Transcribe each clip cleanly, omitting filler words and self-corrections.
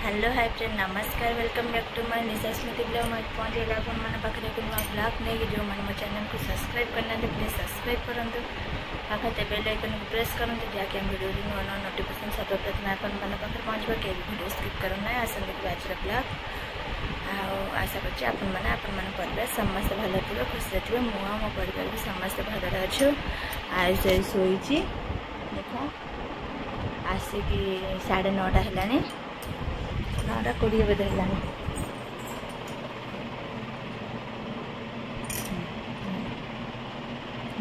Hello hi friend नमस्कार welcome back to my Nisha Smriti blog में पहुँच गया अपन मैंने पाखे एक नुआ ब्लॉग नहीं जो मैंने मो चैनल को सब्सक्राइब करना प्लीज सब्सक्राइब करूँ पाखे बेल आइकन को प्रेस करूँ जहाँकि हम वीडियो नुआ नुआ नोटिफिकेशन सब प्रथम अपन मैंने पाखे पहुँचवा के वीडियो स्किप करूँ ना आसन देखिए आज ब्लॉग आशा कर परिवार समस्त भल थे खुशी थे मुझे मो परिवार भी समस्त भल अच्छु आज शोची देख आसिक 9:30 है 9:20 बजे है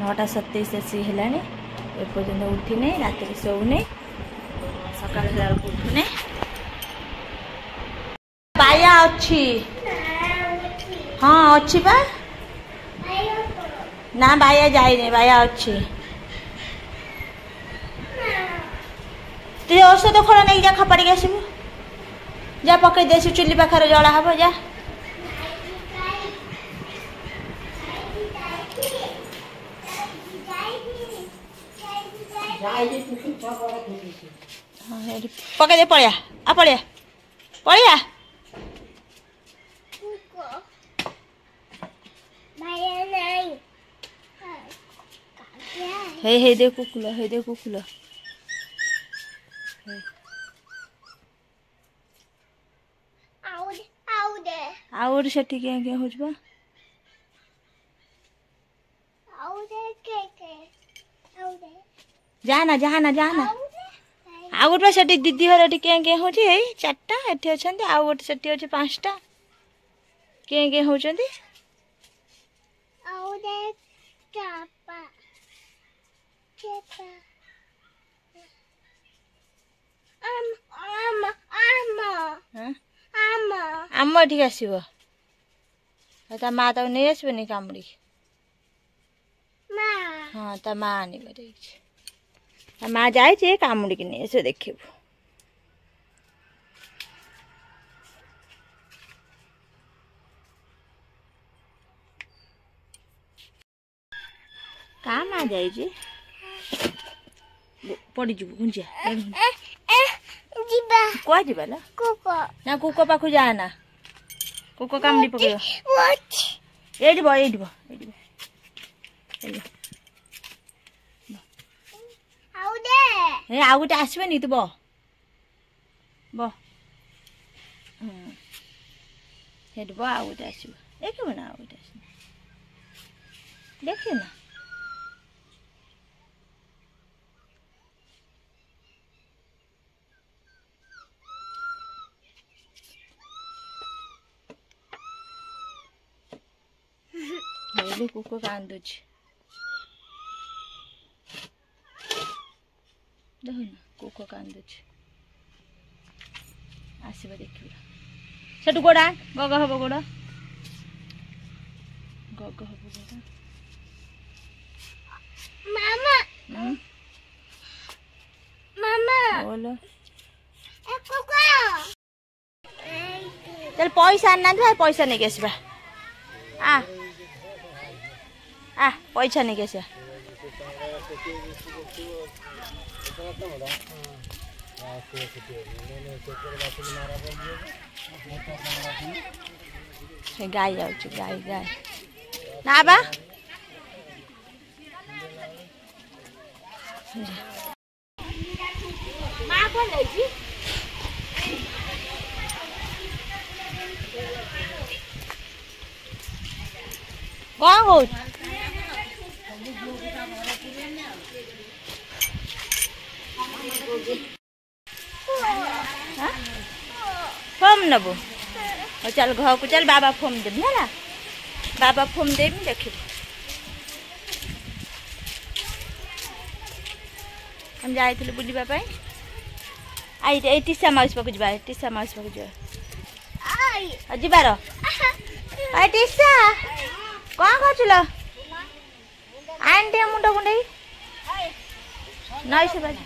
9:27 आसी है एपर्तंत उठिने रात शोने सका उठुने बाया अच्छी हाँ अच्छी बा ना बाया जाए बाया अच्छी तुझे औषध खोल नहीं जा खपाड़ी आसबू जा पकई दे चुली पाखे जला हम जा पकई दे पड़िया आ पड़िया पड़िया हे दे कुकुल आउर से ठीक है क्या होजबा जाना जाना जाना आउ गोटे से दीदी घर टिके के हो चार्टा एठी अछंती आउ गोटे सेठी अछि 5टा के होचंती आउ दे चापा चेपा आम ठीक आसब ता माँ तक नहीं आसबनी कामुड़ी हाँ ता माँ आने माँ जाए कामुड़ी की नहीं आस देखू का माँ जाए पड़ी जीव घुंचिया कुआ जीवा ना कुको पाखु जाना कुको कामुड़ी पकड़ आउ गोटे आसबनी तू बह आउ गोटे आसब देख ना आउ गोटे देख ना कुको कांदुच देख ना कुको कांदुच आसब देख से गोड़ा गग हम गोड़ गग हम गोड़ मामा मामा बोलो चल पैसा आना था पैसा नहीं आसबा आ पैसा नहीं कैसे गाय जाऊँ गाय गाय ना बा माँ को ले कौन हो फोम नबो चल घर को चल बाबा फोम देवी है बाबा फोम देवी देख हम जाए बुलवाई आई टीसा माउस पाक जा टीसा माउस पाक जा जीवार टीसा कौन कर आंटी मुंड कुंडे नई से बाज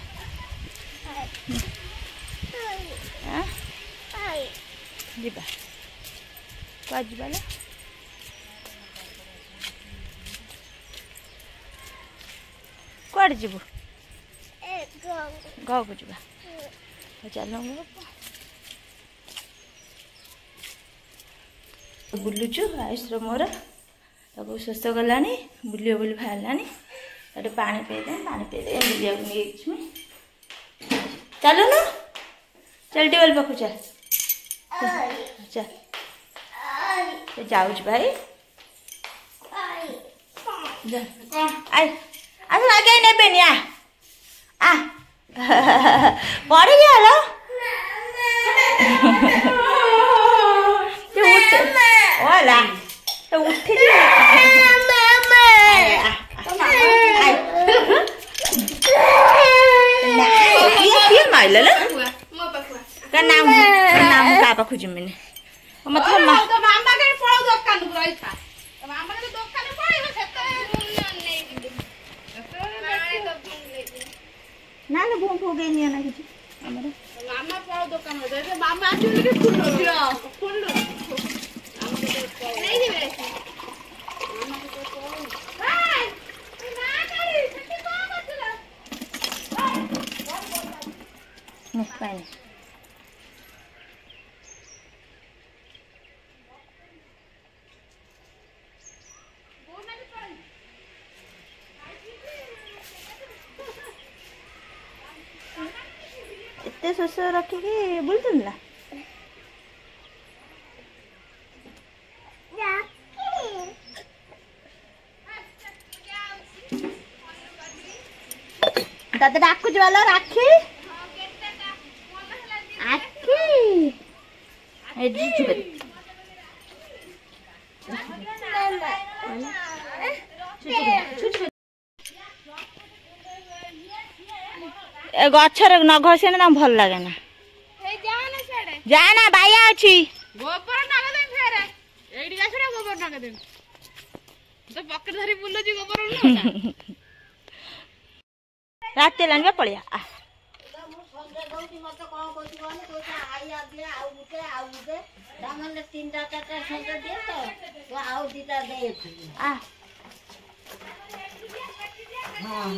जीवा क्या जीवा कौड़ जीवु घर को जीवा चल बुलुचु आयुष मोर ताको शोष गलानी बुलियो बुली बाहरलानी एटे पानी पेदे बुलिया नहीं चलो ना चल टेबल पाखु चल चल जाऊच भाई आई आस आगे नेबेनी आ पड़ गया वाला तो उठ माइल नाम का पाखु जिमिनी मतलब मामा के पळो दुकान को रहिथा मामा के दुकान पळो सेते ना ना भू भू गई नहीं ना किछ हमरे मामा पळो दुकान हो जाए मामा आजु के फुल फुल नहीं दिबे मामा के पळो हाय ना करी सेते को करतला नहीं पानी एते शोष रखिकी बुलुला तते डाकुच वाला राखी आखी ए जुजुबे गछर न घसे ना भल लागे ना जाना बाया अच्छी गोबर नगे दे फेरे एडी गाछरा गोबर नगे दे तो पकड़ धरी बुल्लो जी गोबर न रात लानबे पळिया आ मु संगे गौती मत कोन कोती कोन तो आई आ दे आउ गुटे दामले तीनटा चारटा संगे दे तो आउ दीटा दे आ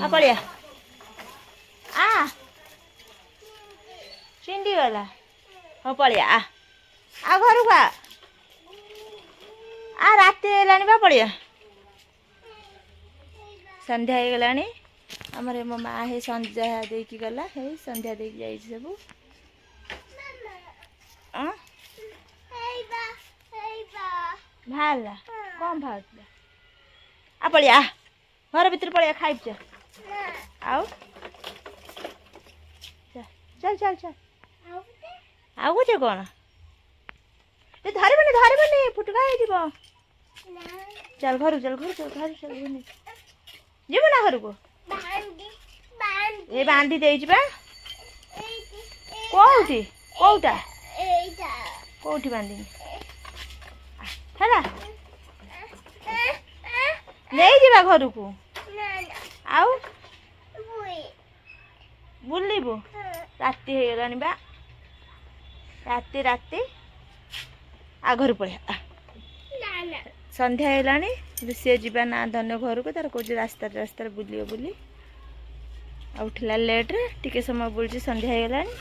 हां पळिया आ चिंडी वाला हो पळिया आ घर को आ रात लानी बा पळिया संध्या हो गलानी हमरे मो माँ हे संध्या दे की गला हे संध्या दे की जाई सब भाला कौन भाला आ पळिया घर भीतर पळिया खाइब जा आओ चल चल चल आउ कुछ कौन ए धरबनी फुटका है जीव चल घर चल जीव ना घर को ए बांधी दे कोठी कोटा कोठी बांधी नहीं जीवा घर को आउ बुलबू राति हो गलानी बा राति राति आ घर पळिया संध्या होलानी सी जीवा ना धन्य घर को तार कौच रास्ता बुलियो बुली आ उठला लेट रे टिके समय बुलची संध्या होलानी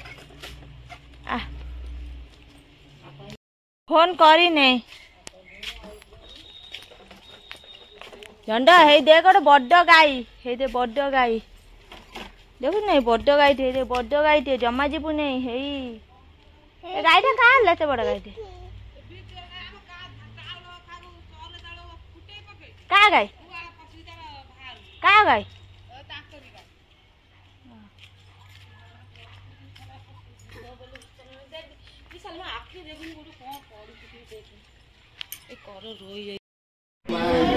आ फोन करी नहीं झंडा हे देख गोटे बड़ गाई हे दे बड़ गाई देखु नहीं बड़ गाईटे बड़ गाईटे जमा जीवु नहीं हे गाईटा क्या एत बड़ गाईटे क्या गाई क्या गाई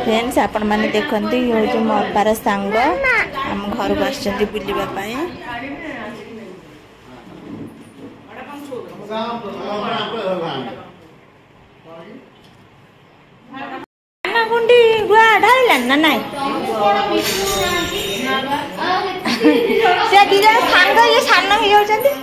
फ्रेंड्स आपण माने देखंती यो जो मो अपार सांग हम घर को आछंती बुलिबा पाए ना गुंडी गुआ ढालिलान ना नाही से दिला सांग ये सान हो जाउछंती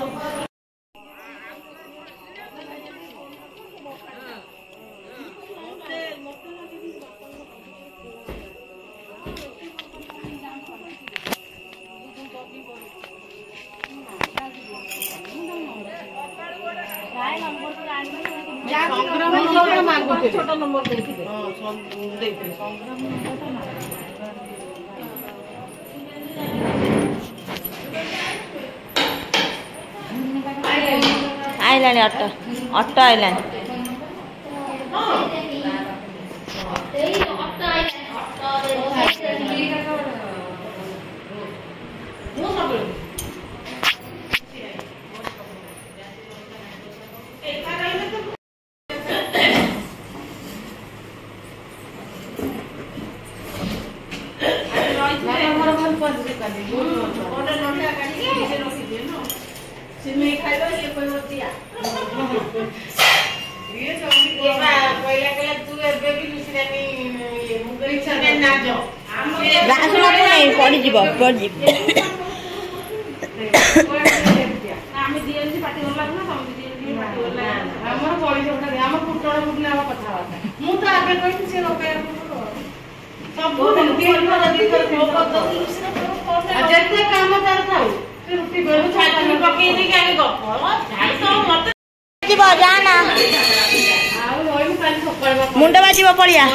छोट नंबर आइलानी ऑटो ऑटो आइलानी पड़ी जीव पड़ी जाना मुंड बाजी पड़िया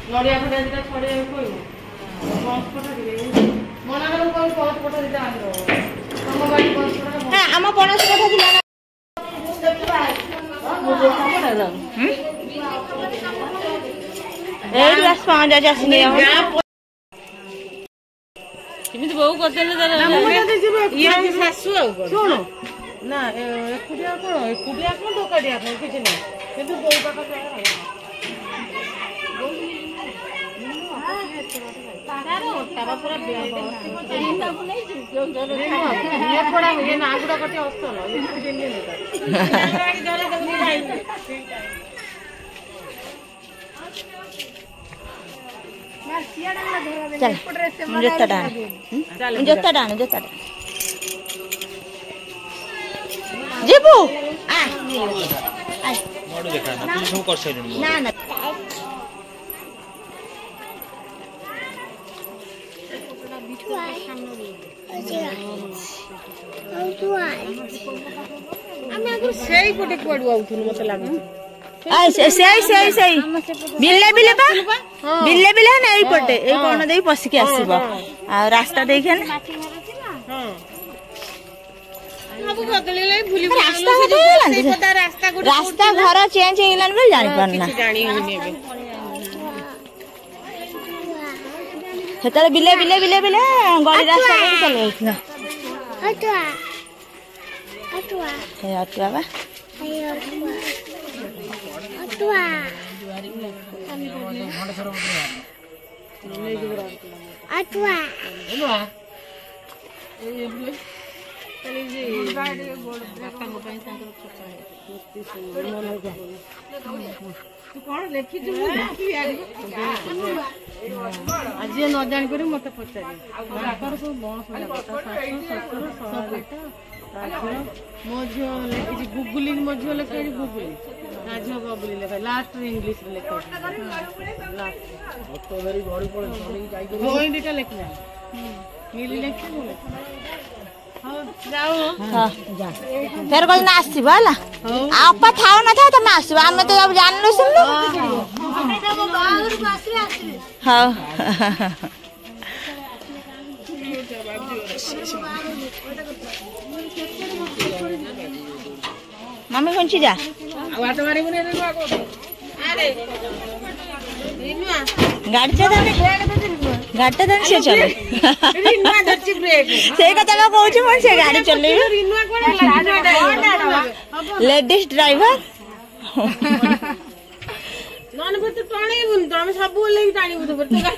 नड़िया फटा दिटा छड़े कोई आम पणस कथा दिला बहु शाशु शुण ना एकुटिया कौन धोकाटिया किसी ना कि बोई पाख नागुड़ा कटे असल जोता डाण जीबू ना ना सेई कोटे कुआडू आउथुन मते लागु बिल्ले बिल्ले ना एई पटे एई कोन देई पसी के आसीबो आ रास्ता देखै ना सब बदलेले भूली रास्ता घर चेंज हेलन बोल जानि परना जानि होनी एबे हेतरे बिल्ले गली रास्ता पे चले आइथला अटुआ बा आज न जान कर मत पचारे मो झील लिखी गुगुली मो झील लिखे गुगुली झील बबुली लिखा लास्ट इंग्लिश लिखा दुटा लिखला नीली लिखे फेर कल आसब है आपा था ना था तुम आसब आम तो अब जान लो सुन हाँ मम्मी कौन सी जा गाड़ी गाड़ी से चले से कथा कहूँ से गाड़ी चले लेडीज ड्राइवर सब चल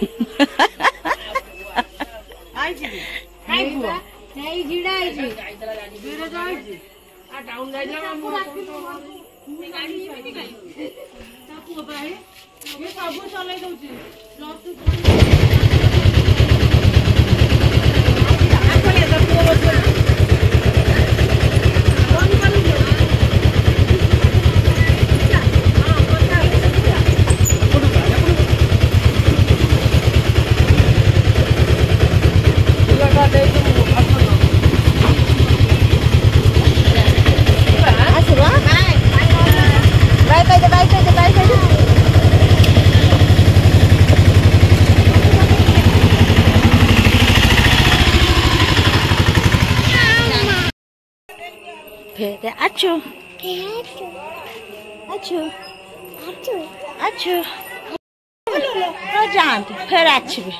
फेर आछु आछु आछु जातु फेर आछबे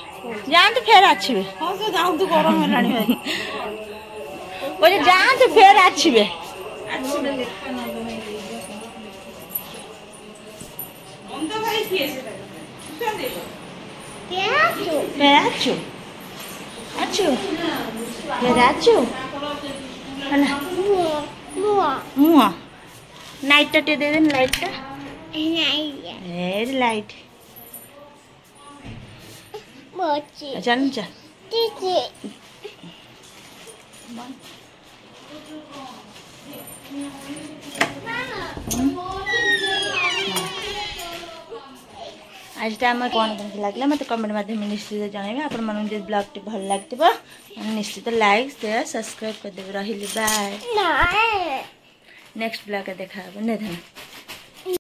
जातु फेर आछबे हां से जातु गरम हेलानी बोले जातु फेर आछबे अंत भाई किए से फेर आछु आछु फेर आछु हला मुआ नाइट टे दे देन लाइट टा लाइट चल चल आज आम कौन कौन लगे मत कमेंट माध्यम निश्चित जनइबे आपण मन जे ब्लॉग टी भल लागतिबो निश्चित लाइक शेयर सब्सक्राइब कर देबे रहिले बाय नेक्स्ट ब्लॉग देखा ने धन।